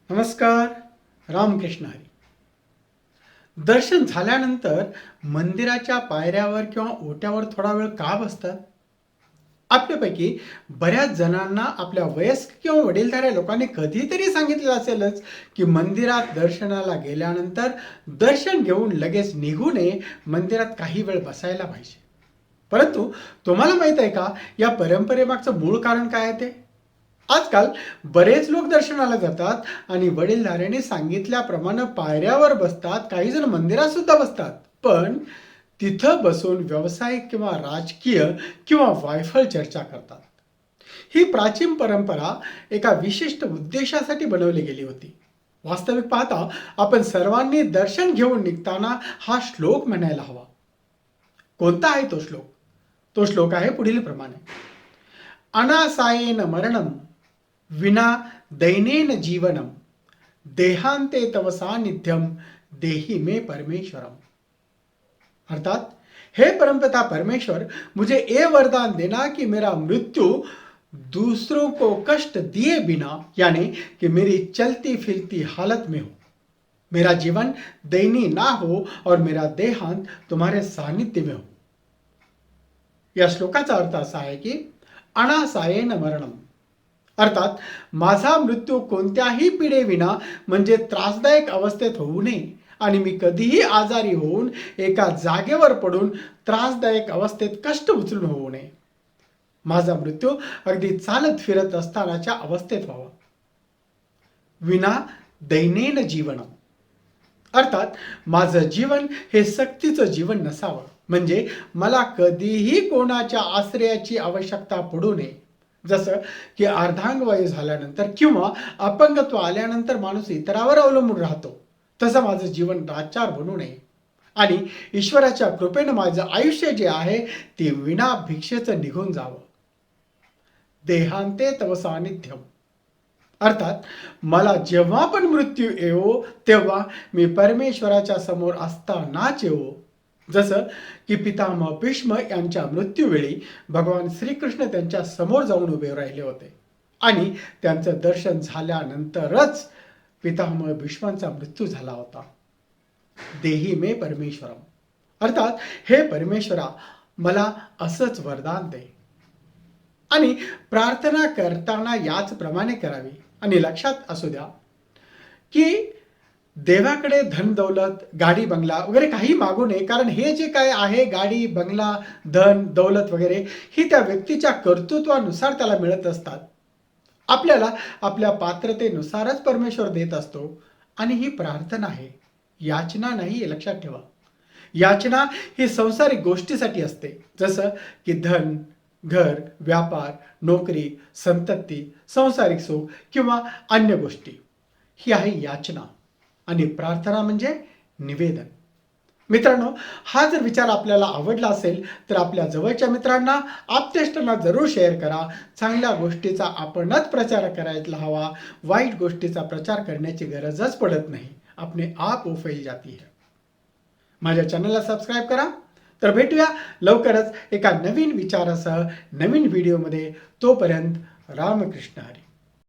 नमस्कार. रामकृष्ण हरी. दर्शन झाल्यानंतर मंदिराच्या पायऱ्यावर किंवा ओट्यावर थोडा वेळ का बसतात? आपल्यापैकी बऱ्याच जणांना आपल्या वयस्क किंवा वडीलधाऱ्या लोकांनी कधीतरी सांगितलं असेलच की मंदिरात दर्शनाला गेल्यानंतर दर्शन घेऊन लगेच निघू नये, मंदिरात काही वेळ बसायला पाहिजे. परंतु तुम्हाला माहित आहे का, या परंपरेमागचं मूळ कारण काय आहे ते? आजकाल बरेच लोक दर्शनाला जातात आणि वडीलधाऱ्यांनी सांगितल्याप्रमाणे पायऱ्यावर बसतात, काही जण मंदिरात सुद्धा बसतात. पण तिथं बसून व्यावसायिक किंवा राजकीय किंवा वायफळ चर्चा करतात. ही प्राचीन परंपरा एका विशिष्ट उद्देशासाठी बनवली गेली होती. वास्तविक पाहता आपण सर्वांनी दर्शन घेऊन निघताना हा श्लोक म्हणायला हवा. कोणता आहे तो श्लोक? तो श्लोक आहे पुढील प्रमाणे: अनासायेन मरणम विना दैनेन जीवनम देहांते तव सानिध्यम देही मे परमेश्वरम. अर्थात, हे परमपिता परमेश्वर, मुझे ये वरदान देना कि मेरा मृत्यु दूसरों को कष्ट दिए बिना, यानी कि मेरी चलती फिरती हालत में हो, मेरा जीवन दयनीय ना हो और मेरा देहांत तुम्हारे सानिध्य में हो. या श्लोकाचा अर्थ असा आहे की अनासायेन मरणम, अर्थात माझा मृत्यू कोणत्याही पिढेविना म्हणजे त्रासदायक अवस्थेत होऊ नये आणि मी कधीही आजारी होऊन एका जागेवर पडून त्रासदायक अवस्थेत कष्ट उचलून होऊ नये. माझा मृत्यू अगदी चालत फिरत असतानाच्या अवस्थेत व्हावा. विना दैनेन जीवनम, अर्थात माझं जीवन हे सक्तीचं जीवन नसावं, म्हणजे मला कधीही कोणाच्या आश्रयाची आवश्यकता पडू नये. जसं की अर्धांगवायू झाल्यानंतर किंवा अपंगत्व आल्यानंतर माणूस इतरावर अवलंबून राहतो, तसं माझं जीवन लाचार बनू नये आणि ईश्वराच्या कृपेनं माझं आयुष्य जे आहे ते विना भिक्षेचं निघून जावं. देहांते तव सानिध्यम, अर्थात मला जेव्हा पण मृत्यू येवो तेव्हा मी परमेश्वराच्या समोर असतानाच येवो. जसं की पितामह भीष्म यांच्या मृत्यूवेळी भगवान श्रीकृष्ण त्यांच्या समोर जाऊन उभे राहिले होते आणि त्यांचं दर्शन झाल्यानंतरच पितामह भीष्मांचा मृत्यू झाला होता. देही मे परमेश्वरम, अर्थात हे परमेश्वरा, मला असंच वरदान दे. आणि प्रार्थना करताना याचप्रमाणे करावी. आणि लक्षात असू द्या की देवाकडे धन दौलत, गाडी बंगला वगैरे काही मागू नये, कारण हे जे काय आहे, गाडी बंगला, धन दौलत वगैरे, ही त्या व्यक्तीच्या कर्तृत्वानुसार त्याला मिळत असतात. आपल्याला आपल्या पात्रतेनुसारच परमेश्वर देत असतो. आणि ही प्रार्थना आहे, याचना नाही, हे लक्षात ठेवा. याचना ही संसारिक गोष्टीसाठी असते, जसं की धन, घर, व्यापार, नोकरी, संतती, संसारिक सुख किंवा अन्य गोष्टी. ही आहे याचना. आणि प्रार्थना म्हणजे निवेदन. मित्रांनो, हा जर विचार आपल्याला आवडला असेल तर आपल्या जवळच्या मित्रांना, आप्तेष्टांना जरूर शेअर करा. चांगल्या गोष्टीचा आपणच प्रचार करायला हवा. वाईट गोष्टीचा प्रचार करण्याची गरजच पडत नाही. अपने आप वो फैल जाती है. माझ्या चॅनलला सबस्क्राईब करा. तर भेटूया लवकरच एका नवीन विचारासह नवीन व्हिडिओमध्ये. तोपर्यंत रामकृष्ण हरी.